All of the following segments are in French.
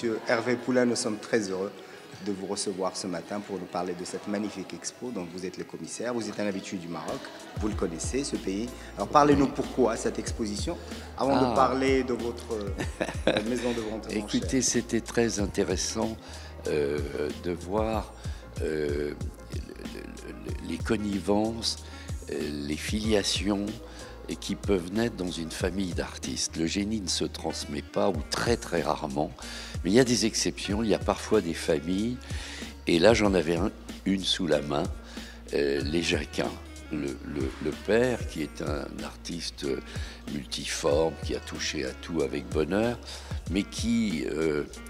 Monsieur Hervé Poulain, nous sommes très heureux de vous recevoir ce matin pour nous parler de cette magnifique expo. Donc vous êtes le commissaire, vous êtes un habitué du Maroc, vous le connaissez, ce pays. Alors parlez-nous pourquoi cette exposition, avant de parler de votre maison de vente. Écoutez, c'était très intéressant de voir les connivences, les filiations qui peuvent naître dans une famille d'artistes. Le génie ne se transmet pas, ou très très rarement, mais il y a des exceptions, il y a parfois des familles, et là j'en avais une sous la main, les Jacquin. Le père, qui est un artiste multiforme, qui a touché à tout avec bonheur, mais qui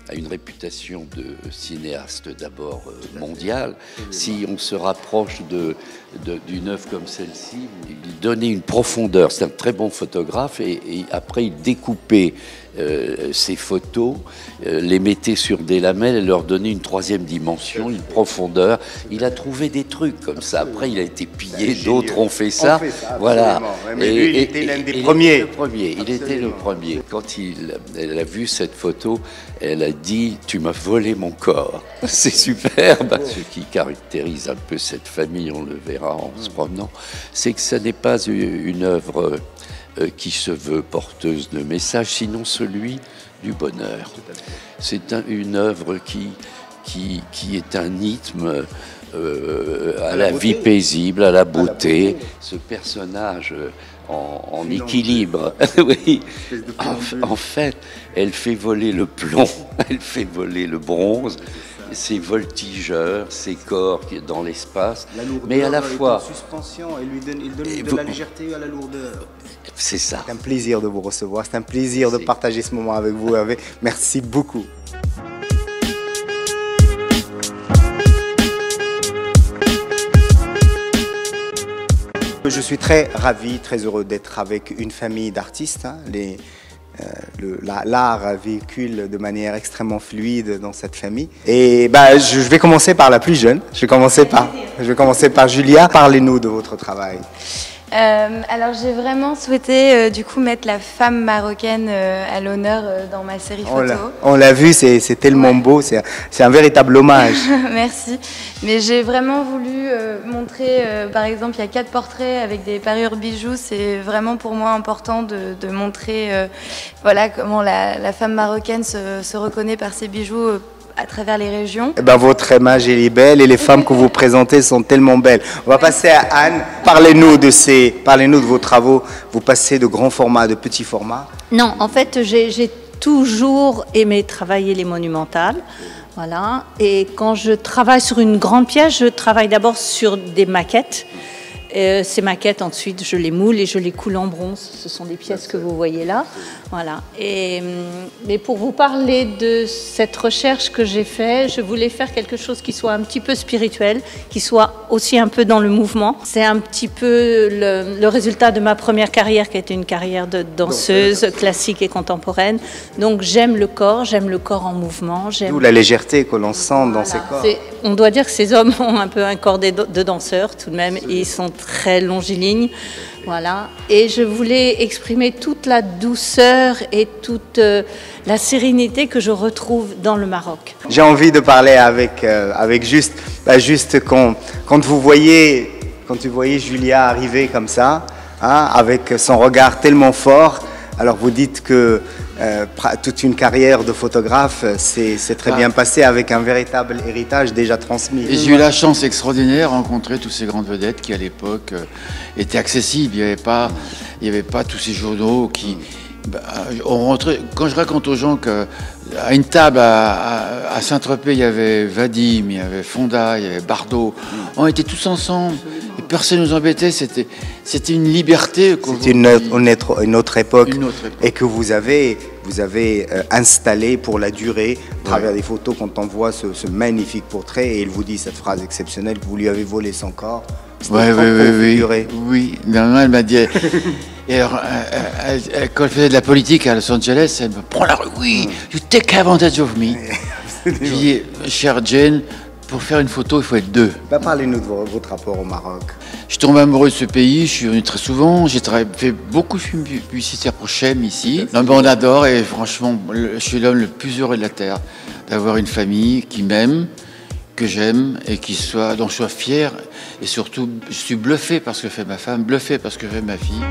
a une réputation de cinéaste d'abord mondial. Si on se rapproche d'une œuvre comme celle-ci, il donnait une profondeur. C'est un très bon photographe, et après il découpait ces photos, les mettait sur des lamelles et leur donnait une troisième dimension, une profondeur. Il a trouvé des trucs comme ça. Après, il a été pillé, d'autres ont fait ça. Voilà. Mais lui, il était l'un des premiers. Il était le premier. Quand elle a vu cette photo, elle a dit « Tu m'as volé mon corps ». C'est superbe. Ce qui caractérise un peu cette famille, on le verra en se promenant, c'est que ça n'est pas une œuvre qui se veut porteuse de messages, sinon celui du bonheur. C'est une œuvre qui est un rythme à la vie paisible, à la beauté. Ce personnage en équilibre, oui. En fait, elle fait voler le plomb, elle fait voler le bronze, ces voltigeurs, ces corps qui dans l'espace, mais à la fois suspension, il donne de la légèreté à la lourdeur. C'est ça. C'est un plaisir de vous recevoir, c'est un plaisir de partager ce moment avec vous, Hervé. Merci beaucoup. Je suis très ravi, très heureux d'être avec une famille d'artistes. Hein. L'art véhicule de manière extrêmement fluide dans cette famille. Et je vais commencer par la plus jeune. Je vais commencer par Julia. Parlez-nous de votre travail. Alors j'ai vraiment souhaité du coup mettre la femme marocaine à l'honneur dans ma série photo. On l'a vu, c'est tellement beau, c'est un véritable hommage. Merci. Mais j'ai vraiment voulu montrer, par exemple, il y a 4 portraits avec des parures bijoux. C'est vraiment pour moi important de montrer voilà, comment la femme marocaine se reconnaît par ses bijoux à travers les régions. Votre image elle est belle et les femmes que vous présentez sont tellement belles. On va passer à Anne. Parlez-nous de vos travaux. Vous passez de grands formats à de petits formats. Non, en fait, j'ai toujours aimé travailler les monumentales. Voilà. Et quand je travaille sur une grande pièce, je travaille d'abord sur des maquettes. Ces maquettes, ensuite, je les moule et je les coule en bronze. Ce sont des pièces que vous voyez là. Voilà. Mais pour vous parler de cette recherche que j'ai faite, je voulais faire quelque chose qui soit un petit peu spirituel, qui soit aussi un peu dans le mouvement. C'est un petit peu le résultat de ma première carrière, qui a été une carrière de danseuse classique et contemporaine. Donc j'aime le corps en mouvement. D'où la légèreté que l'on sent dans ces corps. On doit dire que ces hommes ont un peu un corps de danseurs tout de même. Ils sont très longilignes. Voilà. Et je voulais exprimer toute la douceur et toute la sérénité que je retrouve dans le Maroc. J'ai envie de parler avec Juste quand vous voyez Julia arriver comme ça, hein, avec son regard tellement fort, alors vous dites que toute une carrière de photographe s'est très bien passée avec un véritable héritage déjà transmis. Et j'ai eu la chance extraordinaire de rencontrer toutes ces grandes vedettes qui à l'époque étaient accessibles. Il n'y avait pas tous ces journaux qui... on rentrait, quand je raconte aux gens qu'à une table à Saint-Tropez, il y avait Vadim, il y avait Fonda, il y avait Bardot, on était tous ensemble. Et personne ne nous embêtait, c'était une liberté. C'était une autre époque et que vous avez installé pour la durée à travers des photos. Quand on voit ce magnifique portrait et il vous dit cette phrase exceptionnelle que vous lui avez volé son corps. Oui. Non, elle m'a dit. Et alors, quand elle faisait de la politique à Los Angeles, elle me prend la rue. Oui, you take advantage of me. Je lui dis, chère Jane, Pour faire une photo, il faut être deux. Bah, parlez-nous de votre rapport au Maroc. Je tombe amoureux de ce pays, je suis venu très souvent, j'ai fait beaucoup de films publicitaires pour Chem ici. Non, mais on adore et franchement, je suis l'homme le plus heureux de la Terre d'avoir une famille qui m'aime, que j'aime et dont je sois fier. Et surtout, je suis bluffé par ce que fait ma femme, bluffé par ce que fait ma fille.